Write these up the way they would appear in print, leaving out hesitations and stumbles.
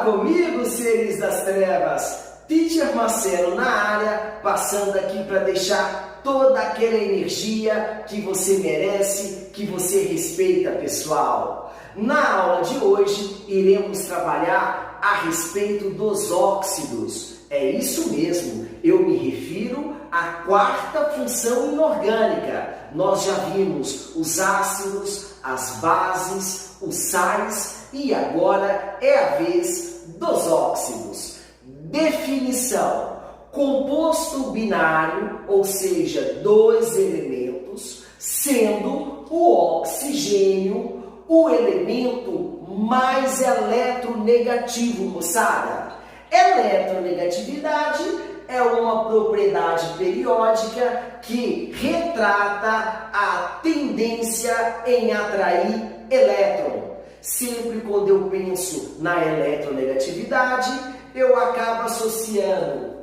comigo, seres das trevas! Teacher Marcelo na área, passando aqui para deixar toda aquela energia que você merece, que você respeita, pessoal. Na aula de hoje, iremos trabalhar a respeito dos óxidos. É isso mesmo, eu me refiro à quarta função inorgânica. Nós já vimos os ácidos, as bases, os sais e agora é a vez dos óxidos. Definição: composto binário, ou seja, dois elementos, sendo o oxigênio o elemento mais eletronegativo, moçada. Eletronegatividade é uma propriedade periódica que retrata a tendência em atrair elétron. Sempre quando eu penso na eletronegatividade, eu acabo associando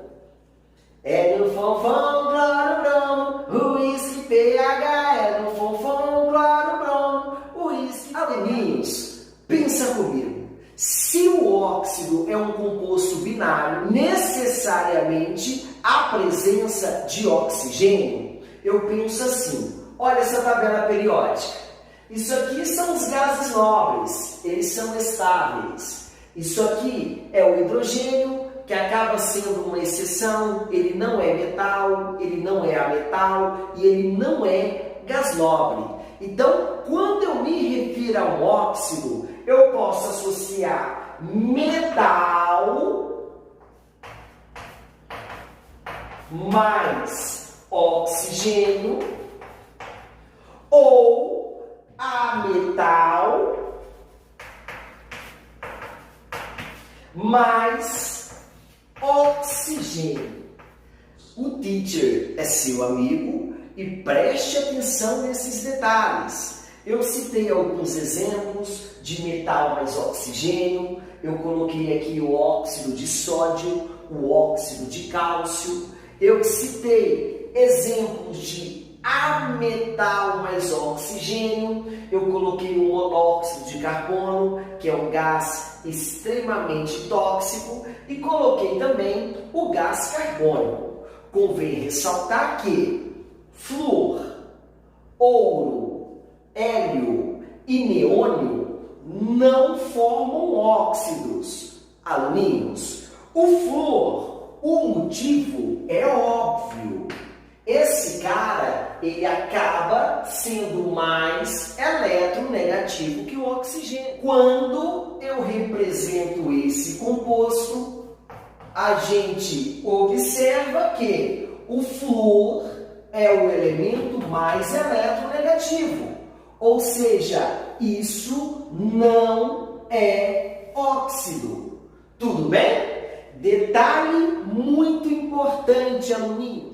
Hélio, fonfon, cloro, bromo, uísque, pH, Hélio, fonfon, cloro, bromo, uísque, alumínios. Pensa comigo, se o óxido é um composto binário, necessariamente há presença de oxigênio. Eu penso assim, olha essa tabela periódica. Isso aqui são os gases nobres, eles são estáveis. Isso aqui é o hidrogênio, que acaba sendo uma exceção, ele não é metal, ele não é ametal e ele não é gás nobre. Então, quando eu me refiro a um óxido, eu posso associar metal mais oxigênio ou ametal mais oxigênio. O teacher é seu amigo e preste atenção nesses detalhes. Eu citei alguns exemplos de metal mais oxigênio, eu coloquei aqui o óxido de sódio, o óxido de cálcio, eu citei exemplos de ametal mais oxigênio, eu coloquei o monóxido de carbono, que é um gás extremamente tóxico, e coloquei também o gás carbônico. Convém ressaltar que flúor, ouro, hélio e neônio não formam óxidos alumínios. O flúor, o motivo é óbvio. Esse cara, ele acaba sendo mais eletronegativo que o oxigênio. Quando eu represento esse composto, a gente observa que o flúor é o elemento mais eletronegativo. Ou seja, isso não é óxido. Tudo bem? Detalhe muito importante, aluninhos.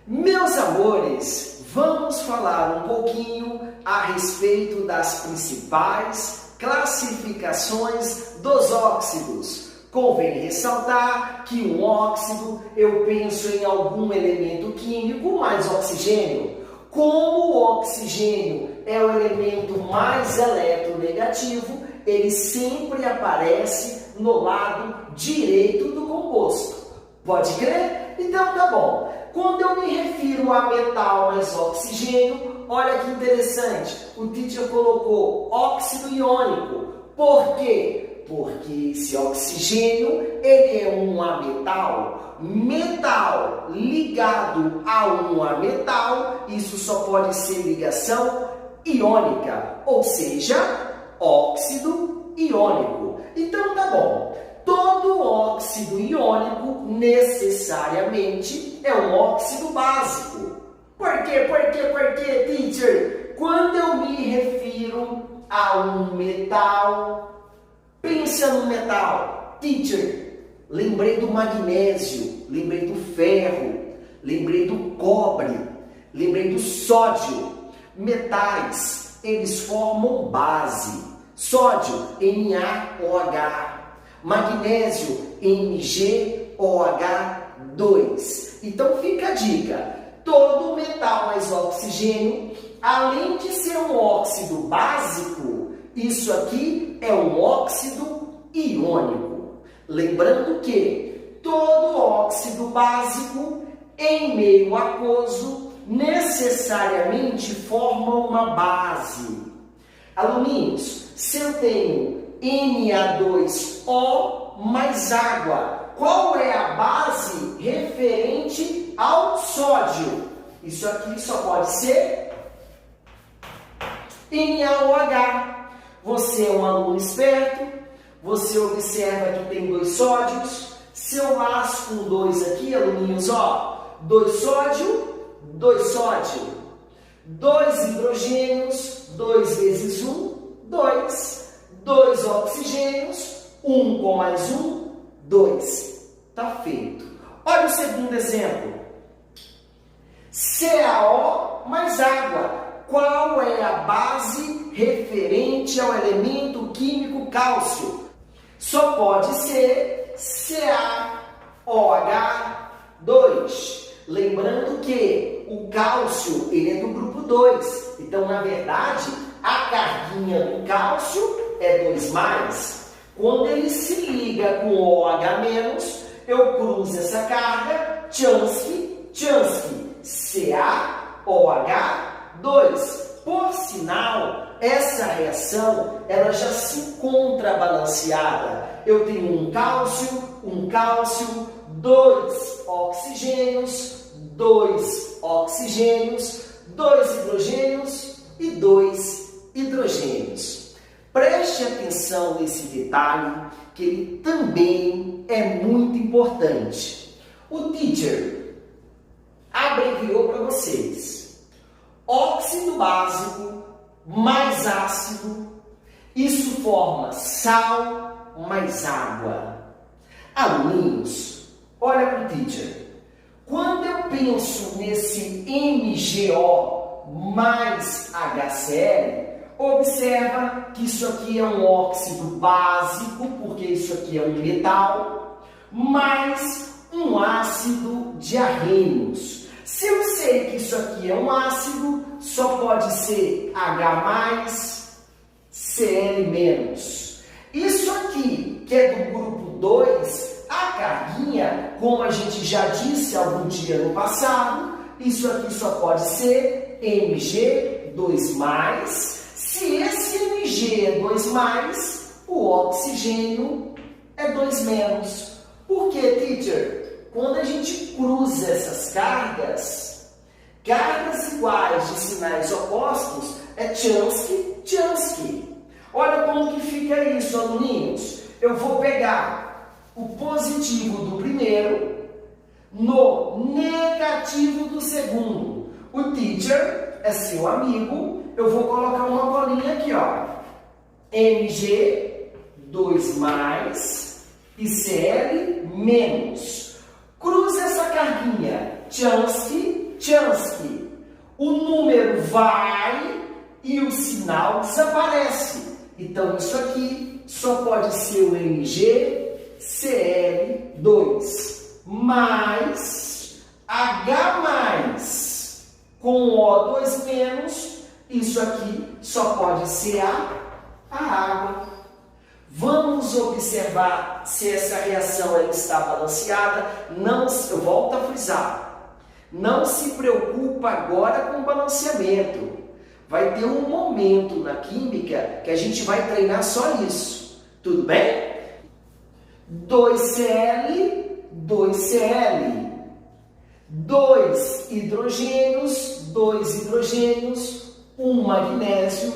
Meus amores, vamos falar um pouquinho a respeito das principais classificações dos óxidos. Convém ressaltar que um óxido, eu penso em algum elemento químico mais oxigênio. Como o oxigênio é o elemento mais eletronegativo, ele sempre aparece no lado direito do composto. Pode crer? Então tá bom. Quando eu me refiro a metal mais oxigênio, olha que interessante, o teacher colocou óxido iônico. Por quê? Porque esse oxigênio, ele é um ametal. Metal ligado a um ametal, isso só pode ser ligação iônica, ou seja, óxido iônico. Então tá bom. Todo óxido iônico necessariamente é um óxido básico. Por quê, teacher? Quando eu me refiro a um metal, pensa no metal. Teacher, lembrei do magnésio, lembrei do ferro, lembrei do cobre, lembrei do sódio. Metais, eles formam base. Sódio, NaOH. Magnésio, MgOH2. Então fica a dica, todo metal mais oxigênio, além de ser um óxido básico, isso aqui é um óxido iônico. Lembrando que todo óxido básico em meio aquoso necessariamente forma uma base. Aluninhos, se eu tenho Na2O mais água, qual é a base referente ao sódio? Isso aqui só pode ser NaOH. Você é um aluno esperto, você observa que tem 2 sódios. Se eu lasco um 2 aqui, aluninhos, ó, 2 sódio, 2 sódio, 2 hidrogênios, 2 vezes 1, 2, 2 oxigênios, 1 com mais 1, 2. Tá feito. Olha o segundo exemplo. CaO mais água. Qual é a base referente ao elemento químico cálcio? Só pode ser CaOH2. Lembrando que o cálcio ele é do grupo 2. Então, na verdade, a carguinha do cálcio é 2+. Quando ele se liga com OH-, eu cruzo essa carga, Tchansky, CaOH2. Por sinal, essa reação ela já se encontra balanceada. Eu tenho um cálcio, 2 oxigênios, 2 oxigênios, 2 hidrogênios e 2 hidrogênios. Preste atenção nesse detalhe, que ele também é muito importante. O teacher abreviou para vocês. Óxido básico mais ácido, isso forma sal mais água. Aluninhos, olha para o teacher. Quando eu penso nesse MgO mais HCl, observa que isso aqui é um óxido básico, porque isso aqui é um metal, mais um ácido diarrênios. Se eu sei que isso aqui é um ácido, só pode ser H+, Cl-. Isso aqui, que é do grupo 2, a carguinha, como a gente já disse algum dia no passado, isso aqui só pode ser Mg2+. Se esse Mg é 2+, o oxigênio é 2-. Por que, teacher? Quando a gente cruza essas cargas iguais de sinais opostos, é Tchansky. Olha como que fica isso, aluninhos. Eu vou pegar o positivo do primeiro no negativo do segundo. O teacher é seu amigo. Eu vou colocar uma bolinha aqui, ó. Mg2+ e Cl-. Cruza essa carguinha, Tchansky. O número vai e o sinal desaparece. Então, isso aqui só pode ser o MgCl2 mais H+, com O2-, isso aqui só pode ser a água. Vamos observar se essa reação ela está balanceada. Não, eu volto a frisar. Não se preocupa agora com o balanceamento. Vai ter um momento na química que a gente vai treinar só isso. Tudo bem? 2Cl, 2Cl. 2 hidrogênios, 1 magnésio,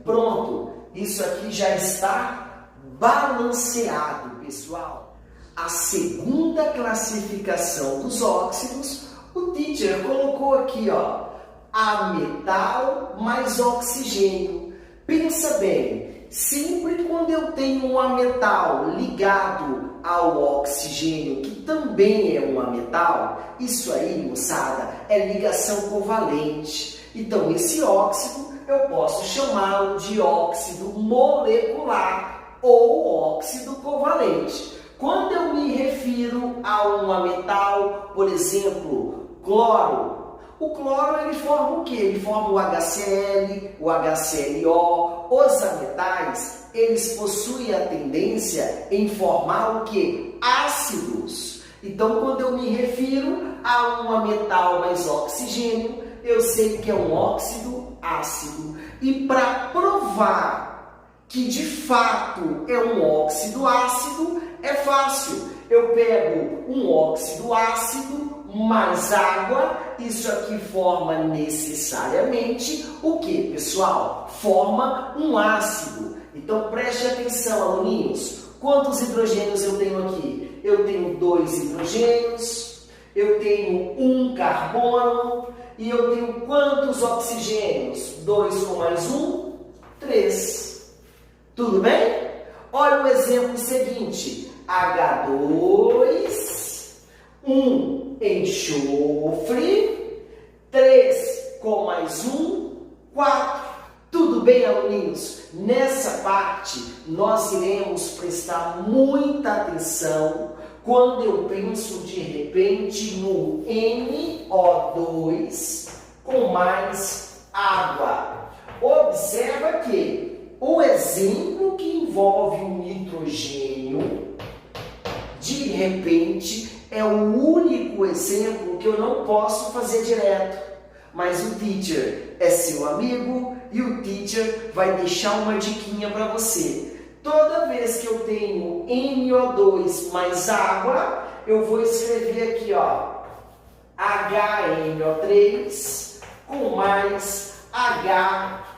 pronto. Isso aqui já está balanceado, pessoal. A segunda classificação dos óxidos, o teacher colocou aqui, ó, ametal mais oxigênio. Pensa bem, sempre quando eu tenho um ametal ligado ao oxigênio, que também é um ametal, isso aí, moçada, é ligação covalente. Então, esse óxido eu posso chamá-lo de óxido molecular ou óxido covalente. Quando eu me refiro a um ametal, por exemplo, cloro, O cloro ele forma o quê? Ele forma o HCl, o HClO. Os ametais, eles possuem a tendência em formar o quê? Ácidos. Então, quando eu me refiro a um ametal mais oxigênio, eu sei que é um óxido ácido. E para provar que de fato é um óxido ácido, é fácil. Eu pego um óxido ácido mais água, isso aqui forma necessariamente o que, pessoal? Forma um ácido. Então preste atenção, aluninhos. Quantos hidrogênios eu tenho aqui? Eu tenho 2 hidrogênios, eu tenho 1 carbono e eu tenho quantos oxigênios? 2 com mais 1, 3. Tudo bem? Olha o exemplo seguinte. H2, 1 enxofre, 3 com mais 1, 4. Tudo bem, aluninhos? Nessa parte, nós iremos prestar muita atenção quando eu penso de repente no NO2 com mais água. Observa que o exemplo que envolve um nitrogênio, de repente, é o único exemplo que eu não posso fazer direto. Mas o teacher é seu amigo e o teacher vai deixar uma diquinha para você. Toda vez que eu tenho NO2 mais água, eu vou escrever aqui, ó, HNO3 com mais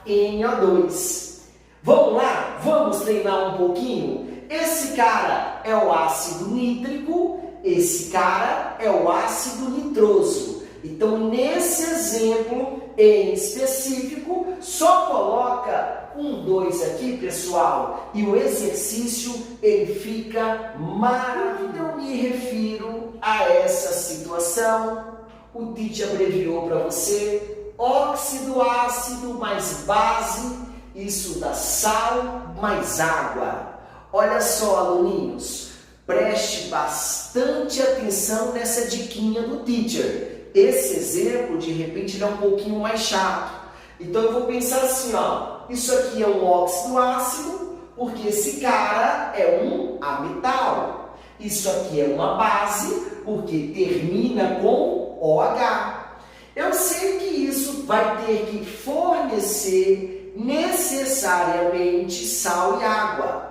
HNO2. Vamos lá? Vamos treinar um pouquinho? Esse cara é o ácido nítrico, esse cara é o ácido nitroso. Então, nesse exemplo em específico, só coloca 1, 2 aqui, pessoal, e o exercício ele fica maravilhoso. Eu me refiro a essa situação, o teacher abreviou para você, óxido ácido mais base, isso dá sal mais água. Olha só, aluninhos, preste bastante atenção nessa diquinha do teacher. Esse exemplo, de repente, ele é um pouquinho mais chato. Então, eu vou pensar assim, ó. Isso aqui é um óxido ácido, porque esse cara é um ametal. Isso aqui é uma base, porque termina com OH. Eu sei que isso vai ter que fornecer necessariamente sal e água.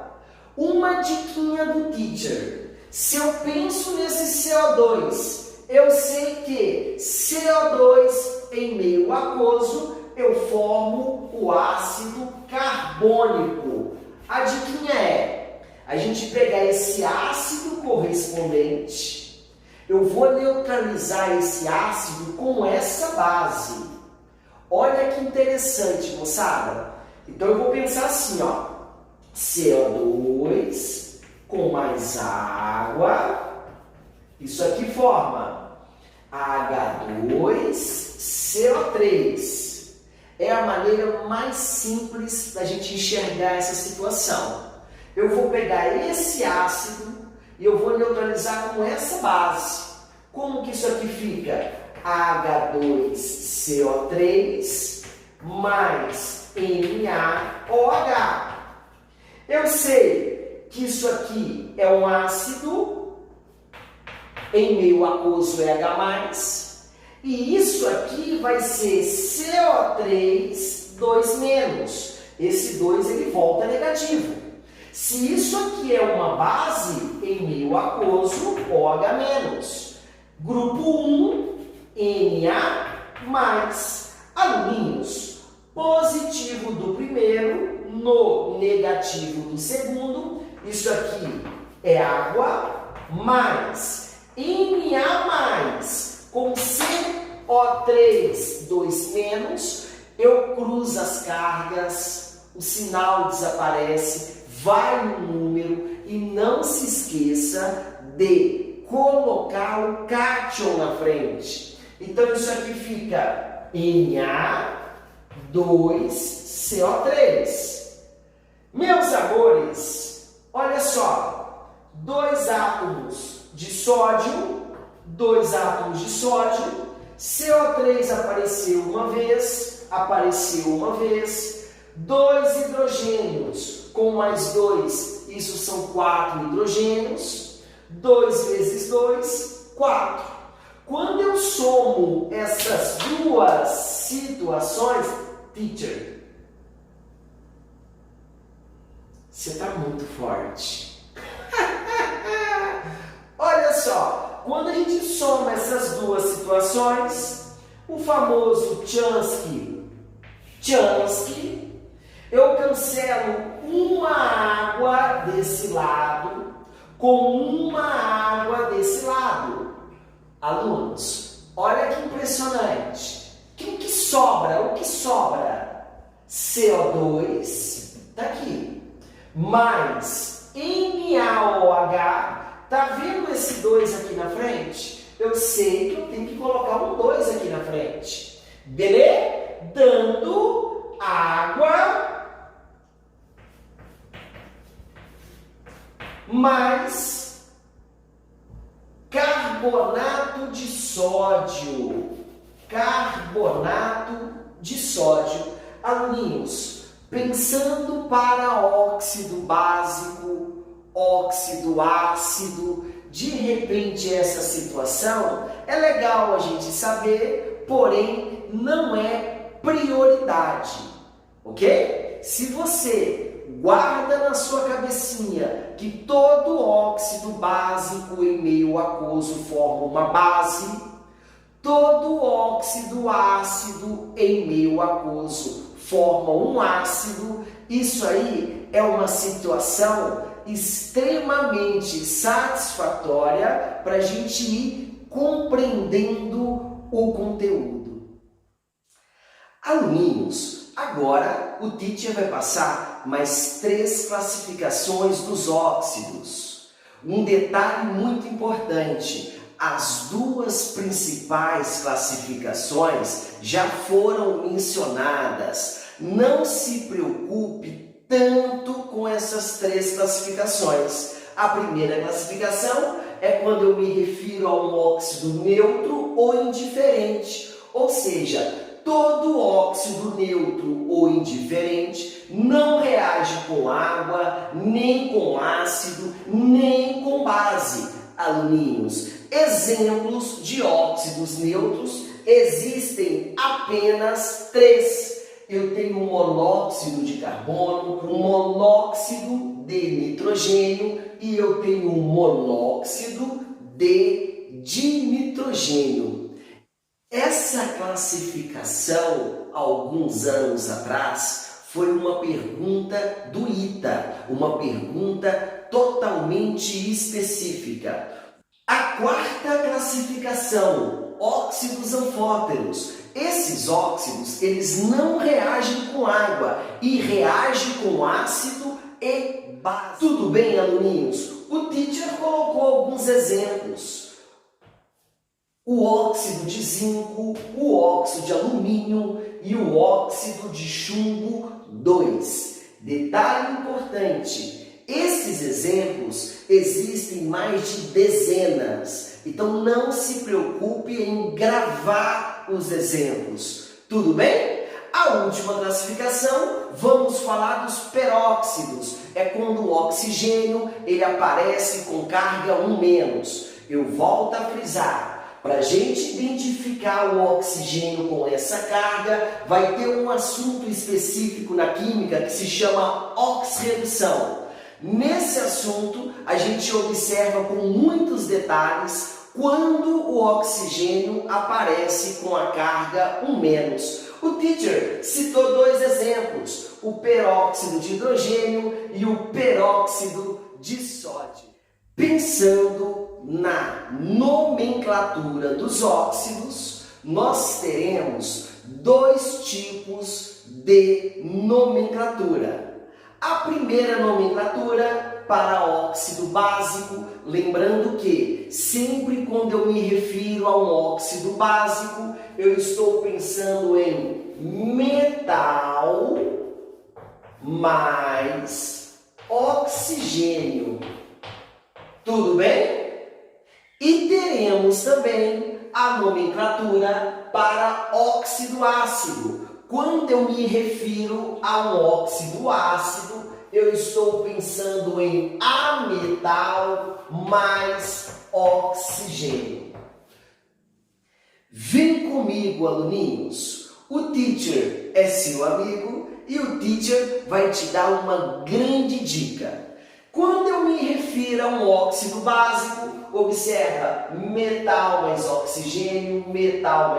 Uma diquinha do teacher. Se eu penso nesse CO2, eu sei que CO2 em meio aquoso, eu formo o ácido carbônico. A diquinha é, a gente pegar esse ácido correspondente, eu vou neutralizar esse ácido com essa base. Olha que interessante, moçada. Então eu vou pensar assim, ó, CO2 com mais água, isso aqui forma H2CO3. É a maneira mais simples da gente enxergar essa situação. Eu vou pegar esse ácido e eu vou neutralizar com essa base. Como que isso aqui fica? H2CO3 mais NaOH. Eu sei que isso aqui é um ácido, em meio aquoso é H+, e isso aqui vai ser CO3, 2-. Esse 2 ele volta negativo. Se isso aqui é uma base, em meio aquoso, OH-. Grupo 1, Na+. Aluninhos, positivo do primeiro no negativo do segundo, isso aqui é água, mais Na+, com CO3, 2-, eu cruzo as cargas, o sinal desaparece, vai no número e não se esqueça de colocar o cátion na frente. Então isso aqui fica Na2CO3. Meus amores, olha só, 2 átomos de sódio, 2 átomos de sódio, CO3 apareceu uma vez, dois hidrogênios com mais 2, isso são 4 hidrogênios, 2 vezes 2, 4. Quando eu somo essas duas situações, teacher, você está muito forte. Olha só, quando a gente soma essas duas situações, o famoso Chomsky, eu cancelo uma água desse lado com uma água desse lado. Alunos, olha que impressionante. O que sobra? CO2, está aqui, mais NaOH. Tá vendo esse 2 aqui na frente? Eu sei que eu tenho que colocar um 2 aqui na frente. Beleza? Dando água mais carbonato de sódio. Aluninhos, pensando para óxido básico, óxido ácido, de repente essa situação é legal a gente saber, porém não é prioridade, ok? Se você guarda na sua cabecinha que todo óxido básico em meio aquoso forma uma base, todo óxido ácido em meio aquoso forma um ácido, isso aí é uma situação extremamente satisfatória para a gente ir compreendendo o conteúdo. Aluninhos, agora o teacher vai passar mais 3 classificações dos óxidos. Um detalhe muito importante, as 2 principais classificações já foram mencionadas. Não se preocupe tanto com essas 3 classificações. A primeira classificação é quando eu me refiro a um óxido neutro ou indiferente, ou seja, todo óxido neutro ou indiferente não reage com água, nem com ácido, nem com base. Aluninhos, exemplos de óxidos neutros existem apenas 3. Eu tenho um monóxido de carbono, um monóxido de nitrogênio e eu tenho um monóxido de dinitrogênio. Essa classificação, alguns anos atrás, foi uma pergunta do ITA, uma pergunta totalmente específica. A 4ª classificação, óxidos anfóteros. Esses óxidos, eles não reagem com água e reagem com ácido e base. Tudo bem, aluninhos? O teacher colocou alguns exemplos. O óxido de zinco, o óxido de alumínio e o óxido de chumbo 2. Detalhe importante, esses exemplos existem mais de dezenas, então não se preocupe em gravar os exemplos, tudo bem? A última classificação, vamos falar dos peróxidos, é quando o oxigênio ele aparece com carga 1-. Eu volto a frisar, para a gente identificar o oxigênio com essa carga, vai ter um assunto específico na química que se chama oxirredução. Nesse assunto, a gente observa com muitos detalhes quando o oxigênio aparece com a carga 1-. O teacher citou 2 exemplos, o peróxido de hidrogênio e o peróxido de sódio. Pensando na nomenclatura dos óxidos, nós teremos 2 tipos de nomenclatura. A primeira nomenclatura para óxido básico, lembrando que sempre quando eu me refiro a um óxido básico, eu estou pensando em metal mais oxigênio. Tudo bem? E teremos também a nomenclatura para óxido ácido. Quando eu me refiro a um óxido ácido, eu estou pensando em ametal mais oxigênio. Vem comigo, aluninhos. O teacher é seu amigo e o teacher vai te dar uma grande dica. Quando eu me refiro a um óxido básico, observa metal mais oxigênio e metal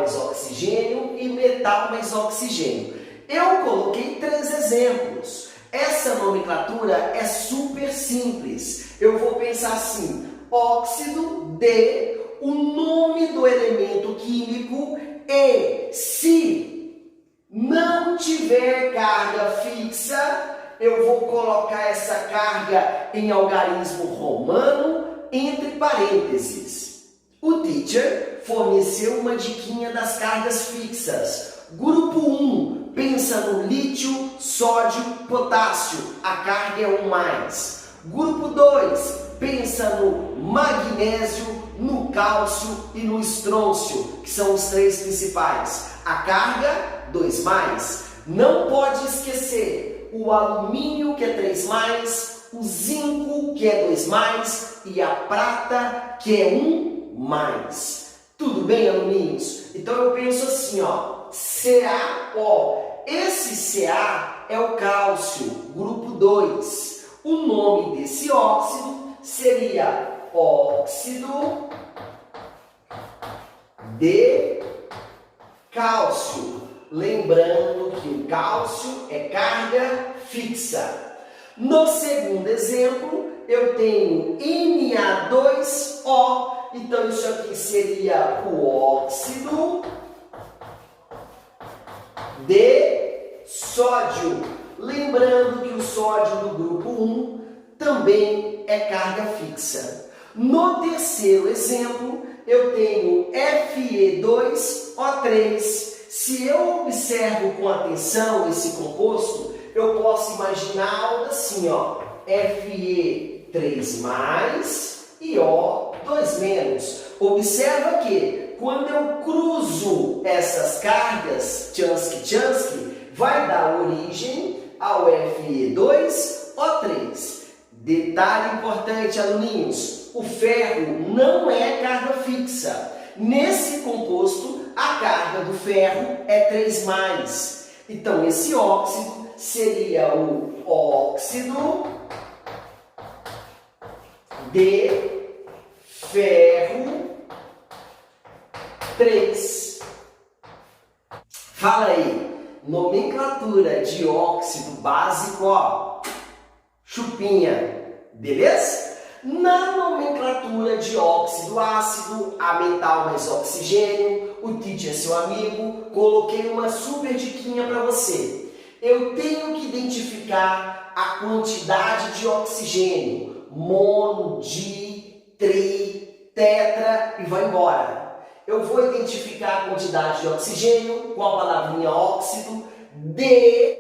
mais oxigênio. Eu coloquei 3 exemplos. Essa nomenclatura é super simples. Eu vou pensar assim: óxido de o nome do elemento químico e, se não tiver carga fixa, eu vou colocar essa carga em algarismo romano entre parênteses. O teacher forneceu uma diquinha das cargas fixas. Grupo 1, pensa no lítio, sódio, potássio. A carga é 1+. Grupo 2, pensa no magnésio, no cálcio e no estrôncio, que são os 3 principais. A carga, 2+. Não pode esquecer o alumínio, que é 3+, o zinco, que é 2+, e a prata, que é 1+. Tudo bem, aluninhos? Então eu penso assim, ó, CaO. Esse Ca é o cálcio, grupo 2. O nome desse óxido seria óxido de cálcio. Lembrando que o cálcio é carga fixa. No segundo exemplo, eu tenho Na2O. Então, isso aqui seria o óxido de sódio. Lembrando que o sódio do grupo 1 também é carga fixa. No terceiro exemplo, eu tenho Fe2O3. Se eu observo com atenção esse composto, eu posso imaginar algo assim, ó, Fe3+ e O2-. Observa que quando eu cruzo essas cargas, tchansky, vai dar origem ao Fe2O3. Detalhe importante, aluninhos, o ferro não é carga fixa. Nesse composto, a carga do ferro é 3+. Então, esse óxido seria o óxido de ferro 3. Fala aí, nomenclatura de óxido básico, ó, chupinha, beleza? Na nomenclatura de óxido ácido, ametal mais oxigênio, o teacher é seu amigo, coloquei uma super diquinha para você. Eu tenho que identificar a quantidade de oxigênio, mono, di, tri, tetra e vai embora. Eu vou identificar a quantidade de oxigênio com a palavrinha óxido, de...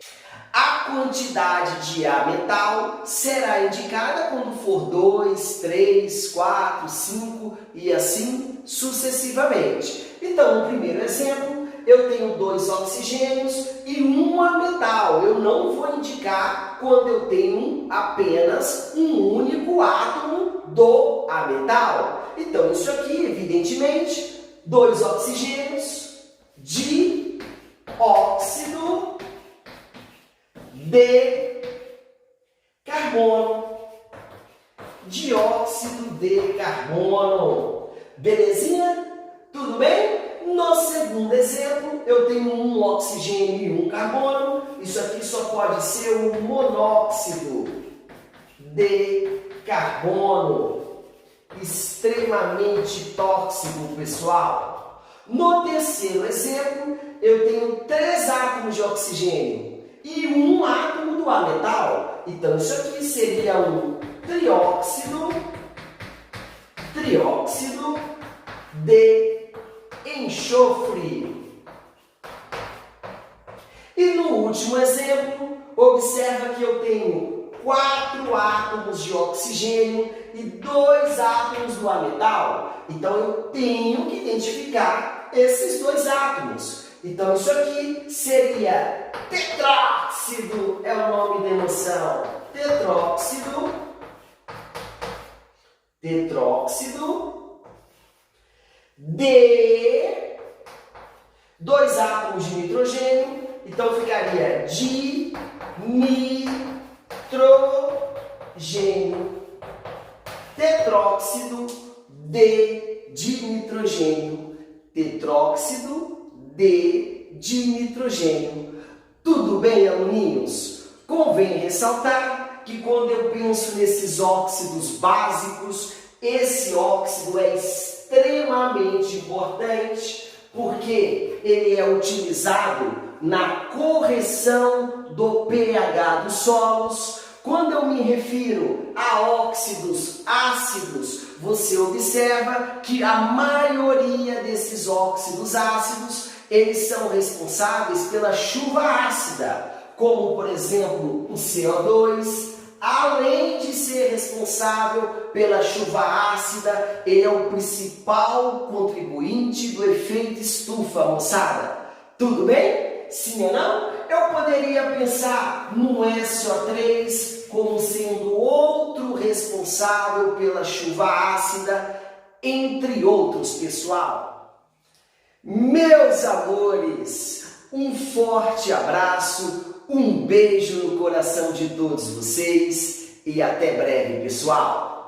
A quantidade de ametal será indicada quando for 2, 3, 4, 5 e assim sucessivamente. Então, no primeiro exemplo, eu tenho 2 oxigênios e 1 ametal. Eu não vou indicar quando eu tenho apenas um único átomo do ametal. Então, isso aqui, evidentemente, 2 oxigênios de óxido de carbono, dióxido de carbono. Belezinha? Tudo bem? No segundo exemplo, eu tenho um oxigênio e um carbono. Isso aqui só pode ser o monóxido de carbono. Extremamente tóxico, pessoal. No terceiro exemplo, eu tenho 3 átomos de oxigênio e um átomo do ametal. Então, isso aqui seria um trióxido de enxofre. E no último exemplo, observa que eu tenho 4 átomos de oxigênio e 2 átomos do metal. Então eu tenho que identificar esses 2 átomos. Então isso aqui seria tetróxido, é o nome da emoção. Tetróxido, de 2 átomos de nitrogênio, então ficaria dinitrogênio. Tetróxido de nitrogênio, tetróxido de nitrogênio. Tudo bem, aluninhos? Convém ressaltar que quando eu penso nesses óxidos básicos, esse óxido é extremamente importante porque ele é utilizado na correção do pH dos solos. Quando eu me refiro a óxidos ácidos, você observa que a maioria desses óxidos ácidos, eles são responsáveis pela chuva ácida, como por exemplo o CO2, além de ser responsável pela chuva ácida, ele é o principal contribuinte do efeito estufa, moçada. Tudo bem? Sim ou não? Eu poderia pensar no SO3 como sendo outro responsável pela chuva ácida, entre outros, pessoal. Meus amores, um forte abraço, um beijo no coração de todos vocês e até breve, pessoal!